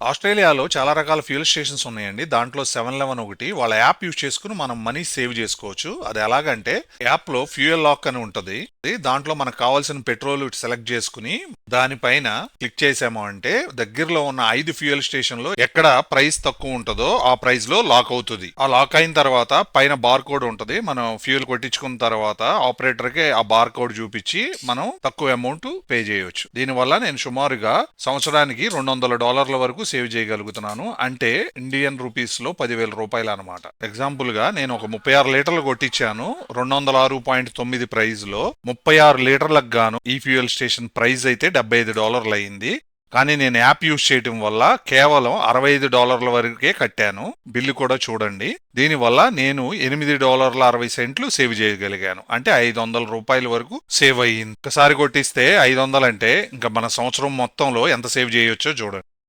ఆస్ట్రేలియాలో చాలా రకాల ఫ్యూయల్ స్టేషన్స్ ఉన్నాయండి. దాంట్లో 7-Eleven ఒకటి. వాళ్ళ యాప్ యూజ్ చేసుకుని మనం మనీ సేవ్ చేసుకోవచ్చు. అది ఎలాగంటే యాప్ లో ఫ్యూయల్ లాక్ అని ఉంటది. దాంట్లో మనకు కావాల్సిన పెట్రోల్ సెలెక్ట్ చేసుకుని దానిపైన క్లిక్ చేసాము అంటే దగ్గరలో ఉన్న 5 ఫ్యూయల్ స్టేషన్ లో ఎక్కడ ప్రైస్ తక్కువ ఉంటుందో ఆ ప్రైస్ లో లాక్ అవుతుంది. ఆ లాక్ అయిన తర్వాత పైన బార్ కోడ్ ఉంటది. మనం ఫ్యూయల్ కొట్టించుకున్న తర్వాత ఆపరేటర్ కి ఆ బార్ కోడ్ చూపించి మనం తక్కువ అమౌంట్ పే చేయొచ్చు. దీనివల్ల నేను సుమారుగా సంవత్సరానికి $200 వరకు సేవ్ చేయగలుగుతున్నాను. అంటే ఇండియన్ రూపీస్ లో 10,000 అనమాట. ఎగ్జాంపుల్ గా నేను ఒక 36 లీటర్లు కొట్టించాను 206.9 ప్రైజ్ లో. 36 లీటర్లకు గాను ఈ ఫ్యూయల్ స్టేషన్ ప్రైస్ అయితే $75 అయింది. కానీ నేను యాప్ యూజ్ చేయడం వల్ల కేవలం $65 వరకే కట్టాను. బిల్లు కూడా చూడండి. దీనివల్ల నేను $8.60 సేవ్ చేయగలిగాను. అంటే $500 వరకు సేవ్ అయ్యింది. ఒకసారి కొట్టిస్తే 500 అంటే ఇంకా మన సంవత్సరం మొత్తంలో ఎంత సేవ్ చేయొచ్చో చూడండి.